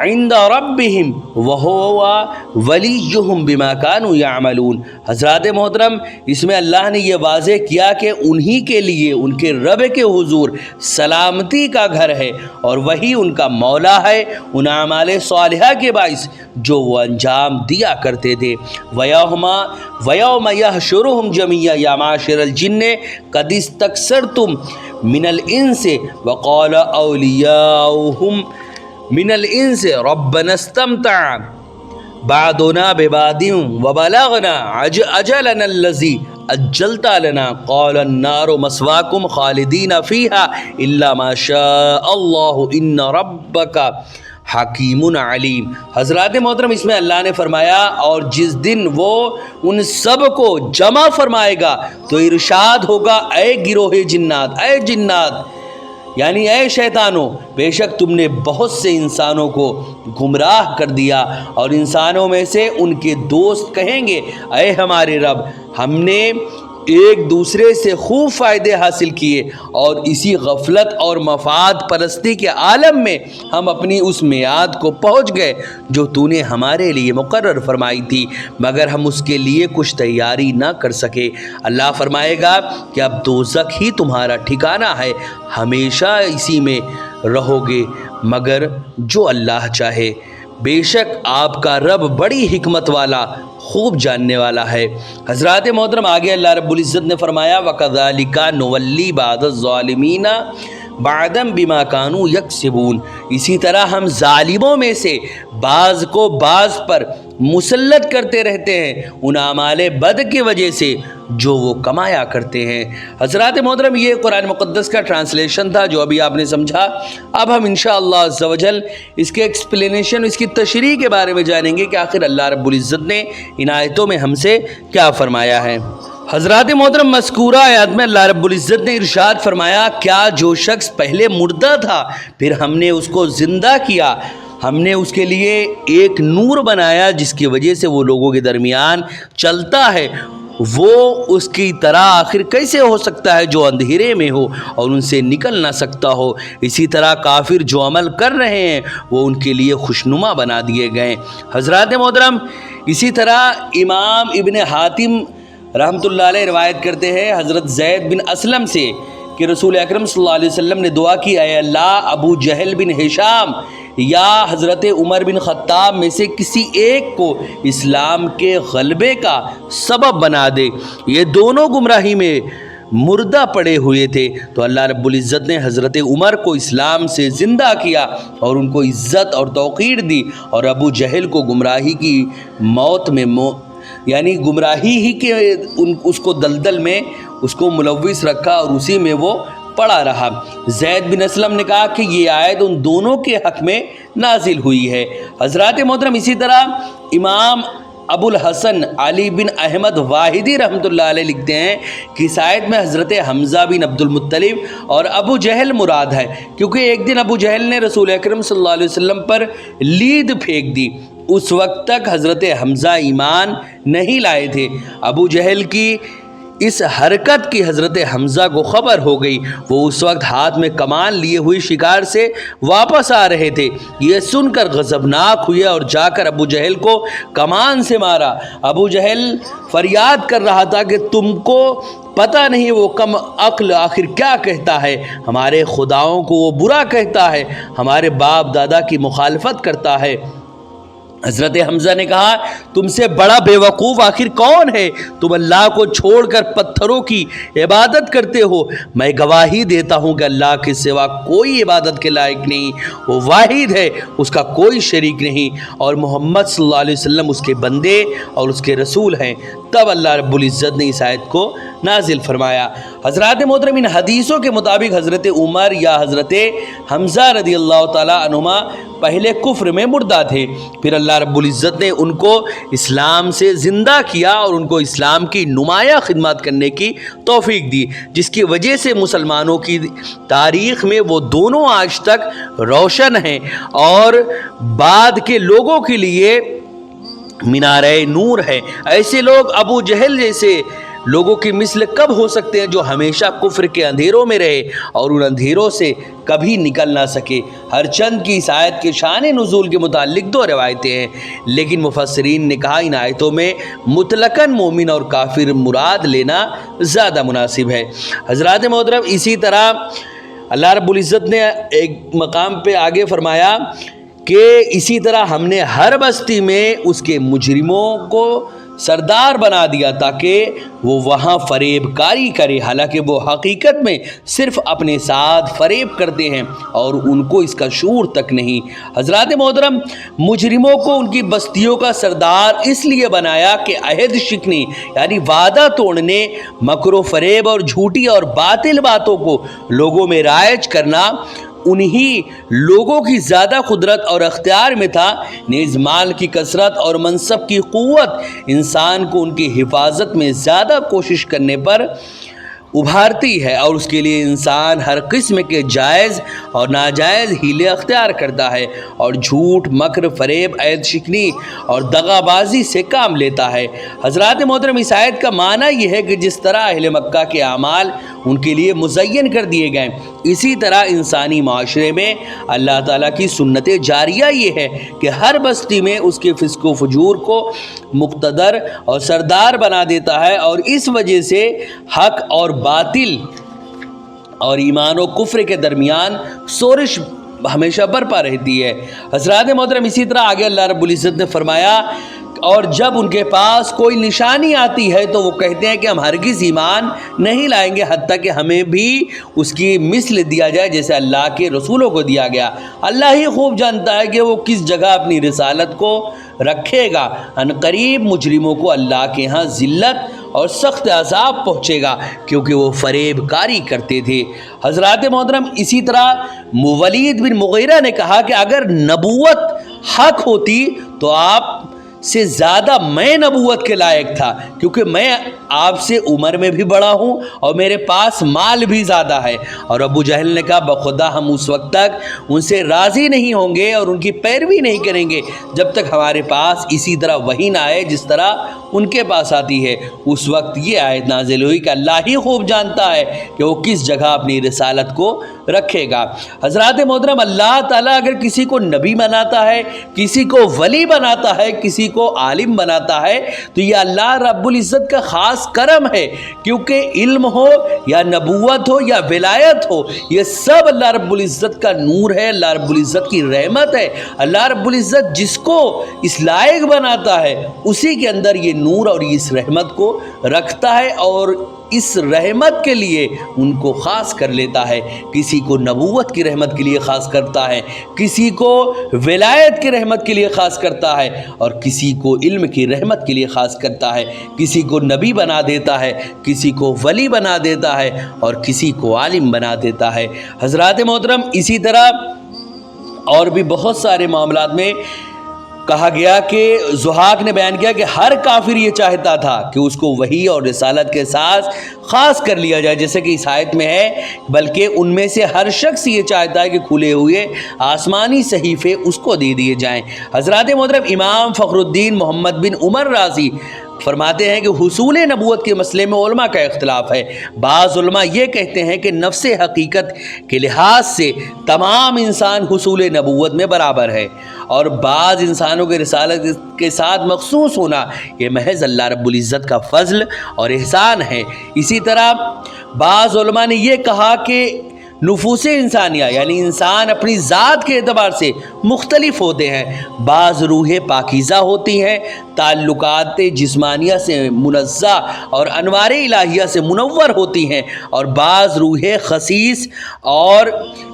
عند ربهم وهو ولیہم بما كانوا يعملون۔ حضرات محترم، اس میں اللہ نے یہ واضح کیا کہ انہی کے لیے ان کے رب کے حضور سلامتی کا گھر ہے اور وہی ان کا مولا ہے ان اعمال صالحہ کے باعث جو وہ انجام دیا کرتے تھے۔ وَيَوْمَ يَحْشُرُهُمْ جَمِيعًا يَا مَعْشَرَ الْجِنِّ قَدِ اسْتَكْثَرْتُم مِّنَ الْإِنسِ وَقَالَ أَوْلِيَاؤُهُم من الانس ربنا استمتع بعضنا ببعض وبلغنا اجلنا الذي اجلت لنا قال النار مسواكم خالدين فيها الا ما شاء الله ان ربك حکیم علیم۔ حضرات محترم، اس میں اللہ نے فرمایا اور جس دن وہ ان سب کو جمع فرمائے گا تو ارشاد ہوگا، اے گروہ جنات، اے جنات یعنی اے شیطانوں، بے شک تم نے بہت سے انسانوں کو گمراہ کر دیا، اور انسانوں میں سے ان کے دوست کہیں گے، اے ہمارے رب، ہم نے ایک دوسرے سے خوب فائدے حاصل کیے اور اسی غفلت اور مفاد پرستی کے عالم میں ہم اپنی اس میعاد کو پہنچ گئے جو تو نے ہمارے لیے مقرر فرمائی تھی، مگر ہم اس کے لیے کچھ تیاری نہ کر سکے۔ اللہ فرمائے گا کہ اب دوزخ ہی تمہارا ٹھکانہ ہے، ہمیشہ اسی میں رہو گے مگر جو اللہ چاہے، بے شک آپ کا رب بڑی حکمت والا، خوب جاننے والا ہے۔ حضرات محترم، آگے اللہ رب العزت نے فرمایا وَكَذَلِكَ نُوَلِّي بَعْضَ الظَّالِمِينَ بَعْضًا بِمَا كَانُوا يَكْسِبُونَ، اسی طرح ہم ظالموں میں سے بعض کو بعض پر مسلط کرتے رہتے ہیں ان اعمال بد کی وجہ سے جو وہ کمایا کرتے ہیں۔ حضرات محترم، یہ قرآن مقدس کا ٹرانسلیشن تھا جو ابھی آپ نے سمجھا۔ اب ہم انشاءاللہ عز و جل اس کے ایکسپلینیشن، اس کی تشریح کے بارے میں جانیں گے کہ آخر اللہ رب العزت نے ان آیتوں میں ہم سے کیا فرمایا ہے۔ حضرات محترم، مذکورہ آیات میں اللہ رب العزت نے ارشاد فرمایا، کیا جو شخص پہلے مردہ تھا پھر ہم نے اس کو زندہ کیا، ہم نے اس کے لیے ایک نور بنایا جس کی وجہ سے وہ لوگوں کے درمیان چلتا ہے، وہ اس کی طرح آخر کیسے ہو سکتا ہے جو اندھیرے میں ہو اور ان سے نکل نہ سکتا ہو۔ اسی طرح کافر جو عمل کر رہے ہیں وہ ان کے لیے خوشنما بنا دیے گئے۔ حضرات محترم، اسی طرح امام ابن حاتم رحمۃ اللہ علیہ روایت کرتے ہیں حضرت زید بن اسلم سے کہ رسول اکرم صلی اللہ علیہ وسلم نے دعا کی، اے اللہ ابو جہل بن ہشام یا حضرت عمر بن خطاب میں سے کسی ایک کو اسلام کے غلبے کا سبب بنا دے، یہ دونوں گمراہی میں مردہ پڑے ہوئے تھے۔ تو اللہ رب العزت نے حضرت عمر کو اسلام سے زندہ کیا اور ان کو عزت اور توقیر دی، اور ابو جہل کو گمراہی کی موت میں یعنی گمراہی ہی کے اس کو دلدل میں اس کو ملوث رکھا اور اسی میں وہ پڑا رہا۔ زید بن اسلم نے کہا کہ یہ آیت ان دونوں کے حق میں نازل ہوئی ہے۔ حضرات محترم، اسی طرح امام ابو الحسن علی بن احمد واحدی رحمۃ اللہ علیہ لکھتے ہیں کہ اس آیت میں حضرت حمزہ بن عبد المطلب اور ابو جہل مراد ہے، کیونکہ ایک دن ابو جہل نے رسول اکرم صلی اللہ علیہ وسلم پر لید پھینک دی، اس وقت تک حضرت حمزہ ایمان نہیں لائے تھے۔ ابو جہل کی اس حرکت کی حضرت حمزہ کو خبر ہو گئی، وہ اس وقت ہاتھ میں کمان لیے ہوئے شکار سے واپس آ رہے تھے، یہ سن کر غضبناک ہوئے اور جا کر ابو جہل کو کمان سے مارا۔ ابو جہل فریاد کر رہا تھا کہ تم کو پتہ نہیں وہ کم عقل آخر کیا کہتا ہے، ہمارے خداؤں کو وہ برا کہتا ہے، ہمارے باپ دادا کی مخالفت کرتا ہے۔ حضرت حمزہ نے کہا، تم سے بڑا بے وقوف آخر کون ہے؟ تم اللہ کو چھوڑ کر پتھروں کی عبادت کرتے ہو، میں گواہی دیتا ہوں کہ اللہ کے سوا کوئی عبادت کے لائق نہیں، وہ واحد ہے، اس کا کوئی شریک نہیں، اور محمد صلی اللہ علیہ وسلم اس کے بندے اور اس کے رسول ہیں۔ تب اللہ رب العزت نے اس آیت کو نازل فرمایا۔ حضرات محترم، ان حدیثوں کے مطابق حضرت عمر یا حضرت حمزہ رضی اللہ تعالی عنہما پہلے کفر میں مردہ تھے، پھر اللہ رب العزت نے ان کو اسلام سے زندہ کیا اور ان کو اسلام کی نمایاں خدمات کرنے کی توفیق دی، جس کی وجہ سے مسلمانوں کی تاریخ میں وہ دونوں آج تک روشن ہیں اور بعد کے لوگوں کے لیے مینارۂ نور ہے۔ ایسے لوگ ابو جہل جیسے لوگوں کی مثل کب ہو سکتے ہیں جو ہمیشہ کفر کے اندھیروں میں رہے اور ان اندھیروں سے کبھی نکل نہ سکے۔ ہر چند کی اس آیت کے شان نزول کے متعلق دو روایتیں ہیں، لیکن مفسرین نے کہا ان آیتوں میں مطلقاً مومن اور کافر مراد لینا زیادہ مناسب ہے۔ حضرات محترم، اسی طرح اللہ رب العزت نے ایک مقام پہ آگے فرمایا کہ اسی طرح ہم نے ہر بستی میں اس کے مجرموں کو سردار بنا دیا تاکہ وہ وہاں فریب کاری کرے، حالانکہ وہ حقیقت میں صرف اپنے ساتھ فریب کرتے ہیں اور ان کو اس کا شعور تک نہیں۔ حضرات محترم، مجرموں کو ان کی بستیوں کا سردار اس لیے بنایا کہ عہد شکنی یعنی وعدہ توڑنے، مکر و فریب اور جھوٹی اور باطل باتوں کو لوگوں میں رائج کرنا انہی لوگوں کی زیادہ قدرت اور اختیار میں تھا۔ نیز مال کی کثرت اور منصب کی قوت انسان کو ان کی حفاظت میں زیادہ کوشش کرنے پر ابھارتی ہے اور اس کے لیے انسان ہر قسم کے جائز اور ناجائز ہیلے اختیار کرتا ہے اور جھوٹ، مکر، فریب، عہد شکنی اور دغا بازی سے کام لیتا ہے۔ حضرات محترم، اس آیت کا معنی یہ ہے کہ جس طرح اہل مکہ کے اعمال ان کے لیے مزین کر دیے گئے، اسی طرح انسانی معاشرے میں اللہ تعالیٰ کی سنت جاریہ یہ ہے کہ ہر بستی میں اس کے فسق و فجور کو مقتدر اور سردار بنا دیتا ہے، اور اس وجہ سے حق اور باطل اور ایمان و کفر کے درمیان سورش ہمیشہ برپا رہتی ہے۔ حضرات محترم، اسی طرح آگے اللہ رب العزت نے فرمایا اور جب ان کے پاس کوئی نشانی آتی ہے تو وہ کہتے ہیں کہ ہم ہرگز ایمان نہیں لائیں گے حتیٰ کہ ہمیں بھی اس کی مثل دیا جائے جیسے اللہ کے رسولوں کو دیا گیا۔ اللہ ہی خوب جانتا ہے کہ وہ کس جگہ اپنی رسالت کو رکھے گا۔ عنقریب مجرموں کو اللہ کے ہاں ذلت اور سخت عذاب پہنچے گا کیونکہ وہ فریب کاری کرتے تھے۔ حضرات محترم، اسی طرح ولید بن مغیرہ نے کہا کہ اگر نبوت حق ہوتی تو آپ سے زیادہ میں نبوت کے لائق تھا، کیونکہ میں آپ سے عمر میں بھی بڑا ہوں اور میرے پاس مال بھی زیادہ ہے۔ اور ابو جہل نے کہا بخدا ہم اس وقت تک ان سے راضی نہیں ہوں گے اور ان کی پیروی نہیں کریں گے جب تک ہمارے پاس اسی طرح وحی نہ آئے جس طرح ان کے پاس آتی ہے۔ اس وقت یہ آیت نازل ہوئی کہ اللہ ہی خوب جانتا ہے کہ وہ کس جگہ اپنی رسالت کو رکھے گا۔ حضرات محترم، اللہ تعالیٰ اگر کسی کو نبی بناتا ہے، کسی کو ولی بناتا ہے، کسی کو عالم بناتا ہے تو یہ اللہ رب العزت کا خاص کرم ہے، کیونکہ علم ہو یا نبوت ہو یا ولایت ہو، یہ سب اللہ رب العزت کا نور ہے، اللہ رب العزت کی رحمت ہے۔ اللہ رب العزت جس کو اس لائق بناتا ہے اسی کے اندر یہ نور اور اس رحمت کو رکھتا ہے اور اس رحمت کے لیے ان کو خاص کر لیتا ہے۔ کسی کو نبوت کی رحمت کے لیے خاص کرتا ہے، کسی کو ولایت کی رحمت کے لیے خاص کرتا ہے اور کسی کو علم کی رحمت کے لیے خاص کرتا ہے۔ کسی کو نبی بنا دیتا ہے، کسی کو ولی بنا دیتا ہے اور کسی کو عالم بنا دیتا ہے۔ حضرات محترم، اسی طرح اور بھی بہت سارے معاملات میں کہا گیا کہ ضحاک نے بیان کیا کہ ہر کافر یہ چاہتا تھا کہ اس کو وحی اور رسالت کے ساتھ خاص کر لیا جائے، جیسے کہ اس آیت میں ہے، بلکہ ان میں سے ہر شخص یہ چاہتا ہے کہ کھلے ہوئے آسمانی صحیفے اس کو دے دیے جائیں۔ حضرات محترم، امام فخر الدین محمد بن عمر رازی فرماتے ہیں کہ حصول نبوت کے مسئلے میں علماء کا اختلاف ہے۔ بعض علماء یہ کہتے ہیں کہ نفس حقیقت کے لحاظ سے تمام انسان حصول نبوت میں برابر ہے، اور بعض انسانوں کے رسالت کے ساتھ مخصوص ہونا یہ محض اللہ رب العزت کا فضل اور احسان ہے۔ اسی طرح بعض علماء نے یہ کہا کہ نفوس انسانیہ یعنی انسان اپنی ذات کے اعتبار سے مختلف ہوتے ہیں۔ بعض روحیں پاکیزہ ہوتی ہیں، تعلقات جسمانیہ سے منزہ اور انوار الہیہ سے منور ہوتی ہیں، اور بعض روحیں خسیس اور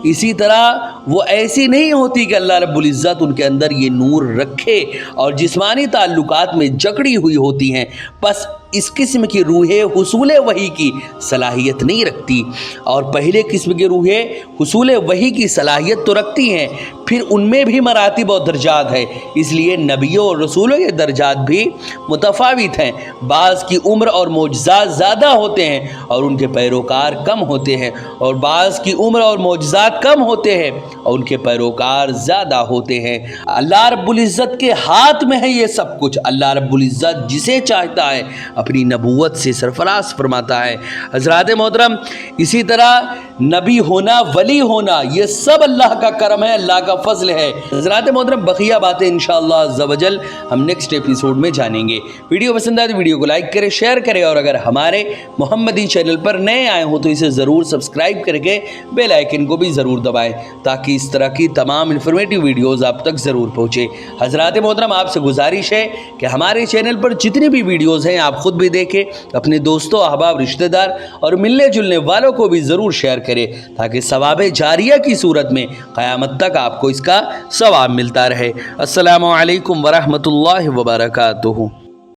اسی طرح وہ ایسی نہیں ہوتی کہ اللہ رب العزت ان کے اندر یہ نور رکھے اور جسمانی تعلقات میں جکڑی ہوئی ہوتی ہیں۔ پس اس قسم کی روحیں حصول وحی کی صلاحیت نہیں رکھتی، اور پہلے قسم کی روحیں حصول وحی کی صلاحیت تو رکھتی ہیں۔ پھر ان میں بھی مراتب اور درجات ہے، اس لیے نبیوں اور رسولوں کے درجات بھی متفاوت ہیں۔ بعض کی عمر اور معجزات زیادہ ہوتے ہیں اور ان کے پیروکار کم ہوتے ہیں، اور بعض کی عمر اور معجزات کم ہوتے ہیں اور ان کے پیروکار زیادہ ہوتے ہیں۔ اللہ رب العزت کے ہاتھ میں ہے یہ سب کچھ۔ اللہ رب العزت جسے چاہتا ہے اپنی نبوت سے سرفراز فرماتا ہے۔ حضرات محترم، اسی طرح نبی ہونا، ولی ہونا، یہ سب اللہ کا کرم ہے، اللہ کا فضل ہے۔ حضرات محترم، بقیہ باتیں انشاءاللہ عز و جل ہم نیکسٹ ایپیسوڈ میں جانیں گے۔ ویڈیو پسند آئے تو ویڈیو کو لائک کریں، شیئر کریں، اور اگر ہمارے محمدی چینل پر نئے آئے ہوں تو اسے ضرور سبسکرائب کر کے بیل آئیکن کو بھی ضرور دبائیں تاکہ اس طرح کی تمام انفارمیٹیو ویڈیوز آپ تک ضرور پہنچے۔ حضرات محترم، آپ سے گزارش ہے کہ ہمارے چینل پر جتنی بھی ویڈیوز ہیں آپ خود بھی دیکھیں، اپنے دوستوں، احباب، رشتہ دار اور ملنے جلنے والوں کو بھی ضرور شیئر کریں تاکہ ثواب جاریہ کی صورت میں قیامت تک آپ کو اس کا ثواب ملتا رہے۔ السلام علیکم ورحمۃ اللہ وبرکاتہ۔